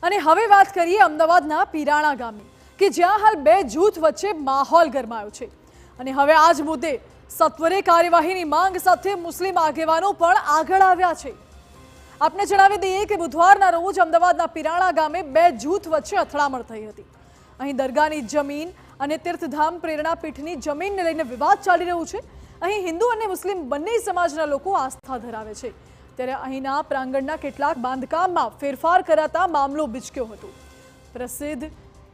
અને હવે વાત કરીએ અમદાવાદના પીરાણા ગામની કે જ્યાં હાલ બે જૂથ વચ્ચે માહોલ ગરમાયો છે અને હવે આ જ મુદ્દે સત્વરે કાર્યવાહીની માંગ સાથે મુસ્લિમ આગેવાનો પણ આગળ આવ્યા છે। આપને જણાવી દઈએ કે બુધવારના રોજ અમદાવાદના પીરાણા ગામે બે જૂથ વચ્ચે અથડામણ થઈ હતી। અહીં દરગાહની જમીન અને તીર્થધામ પ્રેરણા પીઠની જમીનને લઈને વિવાદ ચાલી રહ્યો છે। અહીં હિન્દુ અને મુસ્લિમ બંને સમાજના લોકો આસ્થા ધરાવે છે, ત્યારે અહીંના પ્રાંગણના કેટલાક બાંધકામમાં ફેરફાર કરાતા મામલો બીચક્યો હતો। પ્રસિદ્ધ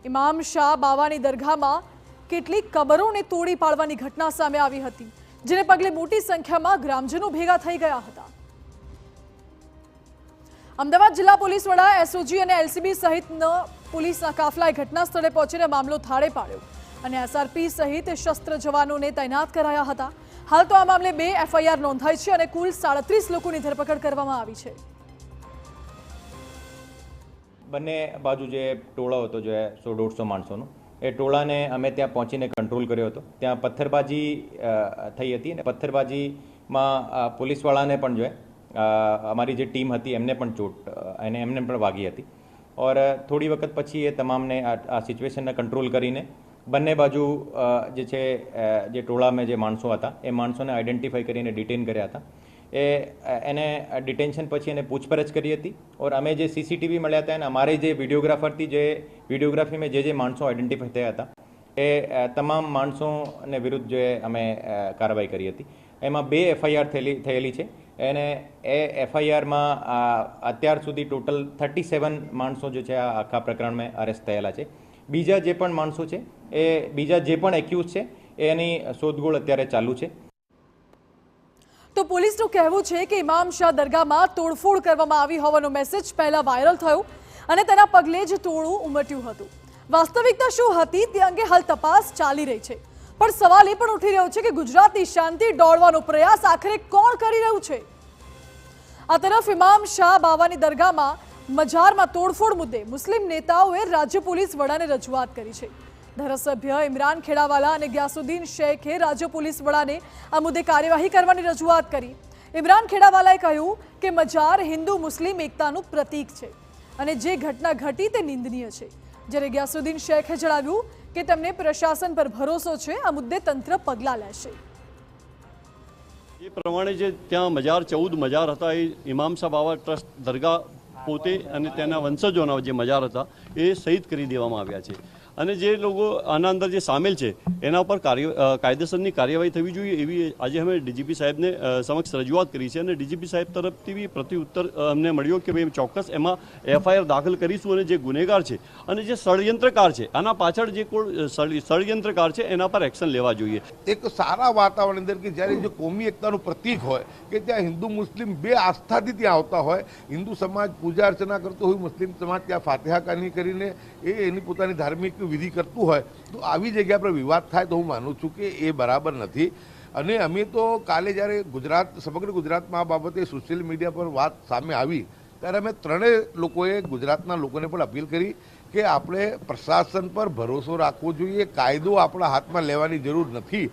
ઇમામ શાહ બાવાની દરગાહમાં કેટલીક કબરોને તોડી પાડવાની ઘટના સામે આવી હતી, જેને પગલે મોટી સંખ્યામાં ગ્રામજનો ભેગા થઈ ગયા હતા। અમદાવાદ જિલ્લા પોલીસ વડા એસઓજી અને એલસીબી સહિતનો પોલીસના કાફલાએ ઘટના સ્થળે પહોંચીને મામલો થાળે પાડ્યો અને એસઆરપી સહિત શસ્ત્ર જવાનોને તૈનાત કરાયા હતા। હાલ તો આ મામલે 2 એફઆઈઆર નોંધાઈ છે અને કુલ 37 લોકોની ધરપકડ કરવામાં આવી છે। બંને બાજુ જે ટોળો હતો જે 100-150 માણસોનો, એ ટોળાને અમે ત્યાં પહોંચીને કંટ્રોલ કર્યો હતો। ત્યાં પથ્થરબાજી થઈ હતી અને પથ્થરબાજીમાં પોલીસવાળાને પણ જો અમારી જે ટીમ હતી એમને પણ ચોટ અને એમને પણ વાગી હતી। ઓર થોડી વખત પછી એ તમામને આ સિચ્યુએશનને કંટ્રોલ કરીને બંને બાજુ જે છે જે ટોળામાં જે માણસો હતા એ માણસોને આઈડેન્ટિફાઈ કરીને ડિટેન કર્યા હતા। એને ડિટેન્શન પછી એને પૂછપરછ કરી હતી ઓર અમે જે સીસીટીવી મળ્યા હતા અને અમારે જે વિડીયોગ્રાફરથી જે વિડીયોગ્રાફીમાં જે માણસો આઈડેન્ટિફાઈ થયા હતા એ તમામ માણસોને વિરુદ્ધ જે અમે કાર્યવાહી કરી હતી। એમાં 2 એફઆઈઆર થયેલી છે અને એ એફઆઈઆરમાં અત્યાર સુધી ટોટલ 37 માણસો જે છે આ આખા પ્રકરણમાં અરેસ્ટ થયેલા છે। બીજા જે પણ માણસો છે એ બીજા જે પણ એક્યુઝ છે એની શોધખોળ અત્યારે ચાલુ છે। તો પોલીસનું કહેવું છે કે ઇમામ શાહ દરગાહમાં તોડફોડ કરવામાં આવી હોવાનો મેસેજ પહેલા વાયરલ થયો અને તેના પગલે જ ટોળું ઉમટ્યું હતું। વાસ્તવિકતા શું હતી તે અંગે હાલ તપાસ ચાલી રહી છે, પણ સવાલ એ પણ ઉઠી રહ્યો છે કે ગુજરાતની શાંતિ દોડવાનો પ્રયાસ આખરે કોણ કરી રહ્યું છે? આ તરફ ઇમામ શાહ બાવાની દરગાહમાં મજારમાં તોડફોડ મુદ્દે મુસ્લિમ નેતાઓએ રાજ્ય પોલીસ વડાને રજૂઆત કરી છે। ધારાસભ્ય ઇમરાન ખેડાવાલા અને ગ્યાસુદ્દીન શેખે રાજ્ય પોલીસ વડાને આ મુદ્દે કાર્યવાહી કરવાની રજૂઆત કરી। ઇમરાન ખેડાવાલાએ કહ્યું કે મજાર હિન્દુ મુસ્લિમ એકતાનું પ્રતીક છે અને જે ઘટના ઘટી તે નિંદનીય છે, જ્યારે ગ્યાસુદ્દીન શેખે જણાવ્યું કે તેમને પ્રશાસન પર ભરોસો છે, આ મુદ્દે તંત્ર પગલાં લેશે। એ પ્રમાણે જે ત્યાં મજાર 14 મજાર હતા એ ઇમામ શાહ બાવા ટ્રસ્ટ દરગાહ પોતે અને તેના વંશજોના જે મજાર હતા એ શહીદ કરી દેવામાં આવ્યા છે અને જે લોકો આના અંદર જે સામેલ છે એના ઉપર કાયદેસરની કાર્યવાહી થવી જોઈએ એવી આજે અમે ડીજીપી સાહેબને સમક્ષ રજૂઆત કરી છે અને ડીજીપી સાહેબ તરફથી બી પ્રત્યુત્તર અમને મળ્યો કે ભાઈ ચોક્કસ એમાં એફઆઈઆર દાખલ કરીશું અને જે ગુનેગાર છે અને જે ષડયંત્રકાર છે આના પાછળ જે કોઈ ષડયંત્રકાર છે એના પર એક્શન લેવા જોઈએ। એક સારા વાતાવરણ અંદર કે જ્યારે જે કોમી એકતાનું પ્રતીક હોય કે ત્યાં હિન્દુ મુસ્લિમ 2 આસ્થાથી ત્યાં આવતા હોય, હિન્દુ સમાજ પૂજા અર્ચના કરતો હોય, મુસ્લિમ સમાજ ત્યાં ફાતિહા ખાની કરીને એની પોતાની ધાર્મિક વિધિ કરતું હોય, તો આવી જગ્યા પર વિવાદ થાય તો હું માનું છું કે એ બરાબર નથી। અને અમે તો કાલે જ્યારે સમગ્ર ગુજરાતમાં આ બાબતે સોશિયલ મીડિયા પર વાત સામે આવી ત્યારે અમે 3 લોકોએ ગુજરાતના લોકોને પણ અપીલ કરી કે આપણે પ્રશાસન પર ભરોસો રાખવો જોઈએ, કાયદો આપણા હાથમાં લેવાની જરૂર નથી।